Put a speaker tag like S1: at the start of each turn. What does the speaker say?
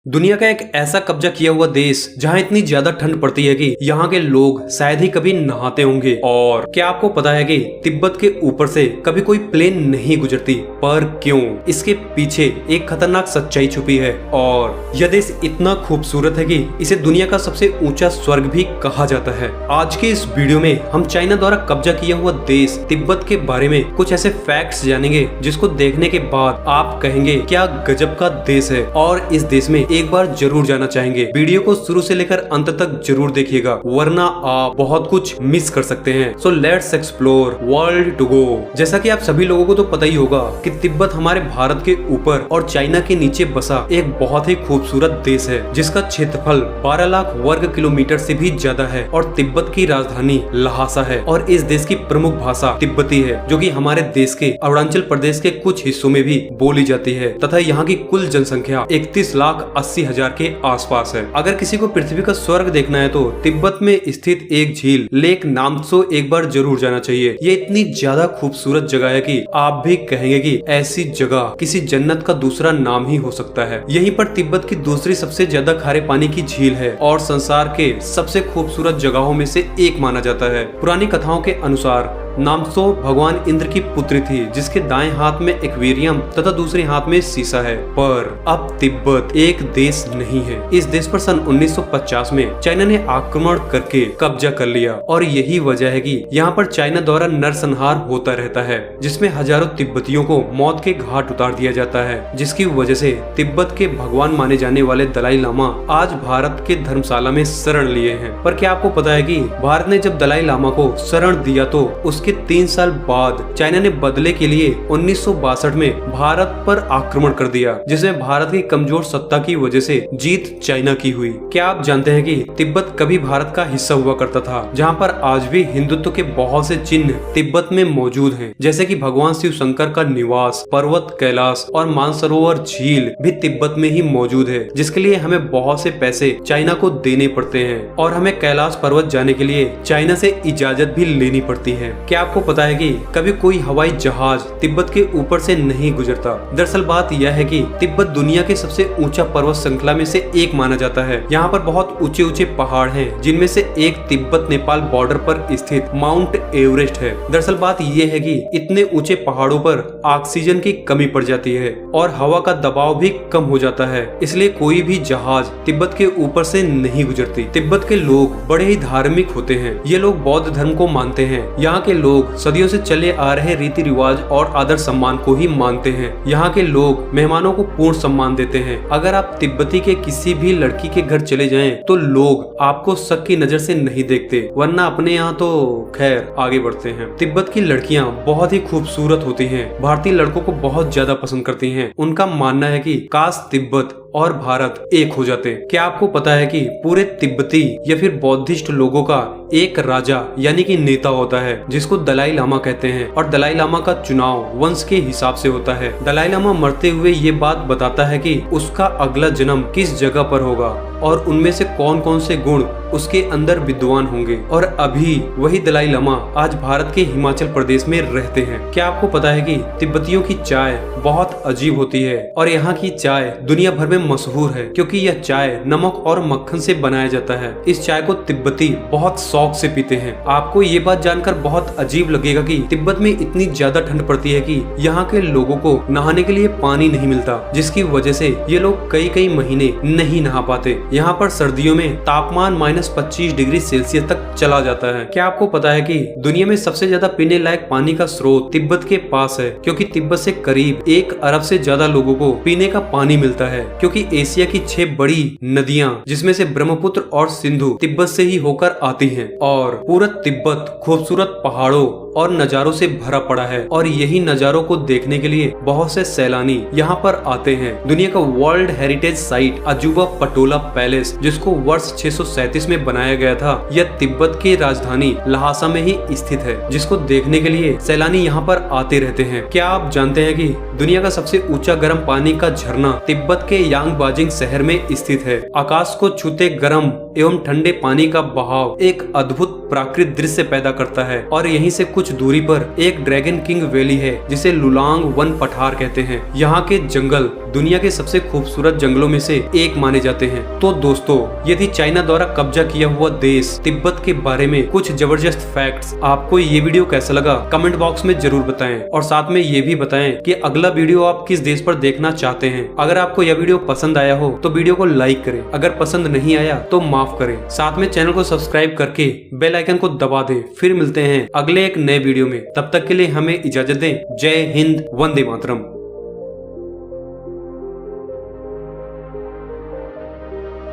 S1: दुनिया का एक ऐसा कब्जा किया हुआ देश जहां इतनी ज्यादा ठंड पड़ती है कि यहाँ के लोग शायद ही कभी नहाते होंगे। और क्या आपको पता है कि तिब्बत के ऊपर से कभी कोई प्लेन नहीं गुजरती? पर क्यों? इसके पीछे एक खतरनाक सच्चाई छुपी है। और यह देश इतना खूबसूरत है कि इसे दुनिया का सबसे ऊंचा स्वर्ग भी कहा जाता है। आज के इस वीडियो में हम चाइना द्वारा कब्जा किया हुआ देश तिब्बत के बारे में कुछ ऐसे फैक्ट्स जानेंगे जिसको देखने के बाद आप कहेंगे क्या गजब का देश है, और इस देश में एक बार जरूर जाना चाहेंगे। वीडियो को शुरू से लेकर अंत तक जरूर देखिएगा, वरना आप बहुत कुछ मिस कर सकते हैं। So let's explore world to go. जैसा कि आप सभी लोगों को तो पता ही होगा कि तिब्बत हमारे भारत के ऊपर और चाइना के नीचे बसा एक बहुत ही खूबसूरत देश है, जिसका क्षेत्रफल 12 लाख वर्ग किलोमीटर से भी ज्यादा है। और तिब्बत की राजधानी लहासा है और इस देश की प्रमुख भाषा तिब्बती है, जो कि हमारे देश के अरुणाचल प्रदेश के कुछ हिस्सों में भी बोली जाती है। तथा यहाँ की कुल जनसंख्या 31,80,000 के आसपास है। अगर किसी को पृथ्वी का स्वर्ग देखना है तो तिब्बत में स्थित एक झील लेक नामत्सो एक बार जरूर जाना चाहिए। ये इतनी ज्यादा खूबसूरत जगह है कि आप भी कहेंगे कि ऐसी जगह किसी जन्नत का दूसरा नाम ही हो सकता है। यहीं पर तिब्बत की दूसरी सबसे ज्यादा खारे पानी की झील है और संसार के सबसे खूबसूरत जगहों में से एक माना जाता है। पुरानी कथाओं के अनुसार नामत्सो भगवान इंद्र की पुत्री थी, जिसके दाएं हाथ में एक्वेरियम तथा दूसरे हाथ में शीशा है। पर अब तिब्बत एक देश नहीं है। इस देश पर सन 1950 में चाइना ने आक्रमण करके कब्जा कर लिया, और यही वजह है कि यहाँ पर चाइना द्वारा नरसंहार होता रहता है, जिसमें हजारों तिब्बतियों को मौत के घाट उतार दिया जाता है। जिसकी वजह से तिब्बत के भगवान माने जाने वाले दलाई लामा आज भारत के धर्मशाला में शरण लिए हैं। पर क्या आपको पता है कि भारत ने जब दलाई लामा को शरण दिया तो उसके 3 साल बाद चाइना ने बदले के लिए 1962 में भारत पर आक्रमण कर दिया, जिसमें भारत की कमजोर सत्ता की वजह से जीत चाइना की हुई। क्या आप जानते हैं कि तिब्बत कभी भारत का हिस्सा हुआ करता था, जहां पर आज भी हिंदुत्व के बहुत से चिन्ह तिब्बत में मौजूद हैं, जैसे कि भगवान शिव शंकर का निवास, पर्वत कैलाश और मानसरोवर झील भी तिब्बत में ही मौजूद है, जिसके लिए हमें बहुत से पैसे चाइना को देने पड़ते हैं और हमें कैलाश पर्वत जाने के लिए चाइना से इजाजत भी लेनी पड़ती है। क्या आपको पता है कि कभी कोई हवाई जहाज तिब्बत के ऊपर से नहीं गुजरता? दरअसल बात यह है कि तिब्बत दुनिया के सबसे ऊंचा पर्वत श्रृंखला में से एक माना जाता है। यहाँ पर बहुत ऊंचे ऊंचे पहाड़ हैं, जिनमें से एक तिब्बत नेपाल बॉर्डर पर स्थित माउंट एवरेस्ट है। दरअसल बात यह है कि इतने ऊंचे पहाड़ों पर ऑक्सीजन की कमी पड़ जाती है और हवा का दबाव भी कम हो जाता है, इसलिए कोई भी जहाज तिब्बत के ऊपर से नहीं गुजरती। तिब्बत के लोग बड़े ही धार्मिक होते हैं। ये लोग बौद्ध धर्म को मानते हैं। यहाँ के लोग सदियों से चले आ रहे रीति रिवाज और आदर सम्मान को ही मानते हैं। यहाँ के लोग मेहमानों को पूर्ण सम्मान देते हैं। अगर आप तिब्बती के किसी भी लड़की के घर चले जाएं, तो लोग आपको शक की नजर से नहीं देखते, वरना अपने यहाँ तो खैर आगे बढ़ते हैं। तिब्बत की लड़कियाँ बहुत ही खूबसूरत होती हैं। भारतीय लड़कों को बहुत ज्यादा पसंद करती हैं। उनका मानना है कि काश तिब्बत और भारत एक हो जाते। क्या आपको पता है कि पूरे तिब्बती या फिर बौद्धिस्ट लोगों का एक राजा यानी कि नेता होता है, जिसको दलाई लामा कहते हैं, और दलाई लामा का चुनाव वंश के हिसाब से होता है। दलाई लामा मरते हुए ये बात बताता है कि उसका अगला जन्म किस जगह पर होगा और उनमें से कौन कौन से गुण उसके अंदर विद्वान होंगे। और अभी वही दलाई लामा आज भारत के हिमाचल प्रदेश में रहते हैं। क्या आपको पता है कि तिब्बतियों की चाय बहुत अजीब होती है, और यहाँ की चाय दुनिया भर में मशहूर है, क्योंकि यह चाय नमक और मक्खन से बनाया जाता है। इस चाय को तिब्बती बहुत शौक से पीते हैं। आपको ये बात जानकर बहुत अजीब लगेगा कि तिब्बत में इतनी ज्यादा ठंड पड़ती है कि यहाँ के लोगों को नहाने के लिए पानी नहीं मिलता, जिसकी वजह से ये लोग कई महीने नहीं नहा पाते। यहाँ पर सर्दियों में तापमान -25 डिग्री सेल्सियस तक चला जाता है। क्या आपको पता है कि दुनिया में सबसे ज्यादा पीने लायक पानी का स्रोत तिब्बत के पास है, क्योंकि तिब्बत से करीब 1 अरब से ज्यादा लोगों को पीने का पानी मिलता है, क्योंकि एशिया की 6 बड़ी नदियां, जिसमें से ब्रह्मपुत्र और सिंधु तिब्बत से ही होकर आती हैं। और पूरा तिब्बत खूबसूरत पहाड़ों और नजारों से भरा पड़ा है, और यही नजारों को देखने के लिए बहुत से सैलानी यहाँ पर आते हैं। दुनिया का वर्ल्ड हेरिटेज साइट अजूबा पटोला पैलेस, जिसको वर्ष 637 में बनाया गया था, यह तिब्बत की राजधानी लहासा में ही स्थित है, जिसको देखने के लिए सैलानी यहाँ पर आते रहते हैं। क्या आप जानते हैं कि दुनिया का सबसे ऊंचा गर्म पानी का झरना तिब्बत के यांगबाजिंग शहर में स्थित है? आकाश को छूते गर्म एवं ठंडे पानी का बहाव एक अद्भुत प्राकृतिक दृश्य पैदा करता है। और यहीं से कुछ दूरी पर एक ड्रैगन किंग वैली है जिसे लुलांग वन पठार कहते हैं। यहाँ के जंगल दुनिया के सबसे खूबसूरत जंगलों में से एक माने जाते हैं। तो दोस्तों, यदि चाइना द्वारा कब्जा किया हुआ देश तिब्बत के बारे में कुछ जबरदस्त फैक्ट्स, आपको ये वीडियो कैसा लगा कमेंट बॉक्स में जरूर बताएं। और साथ में ये भी बताएं कि अगला वीडियो आप किस देश पर देखना चाहते हैं। अगर आपको यह वीडियो पसंद आया हो तो वीडियो को लाइक करें, अगर पसंद नहीं आया तो माफ करें। साथ में चैनल को सब्सक्राइब करके बेल आइकन को दबा दें। फिर मिलते हैं अगले एक नए वीडियो में, तब तक के लिए हमें इजाजत दें। जय हिंद, वंदे मातरम।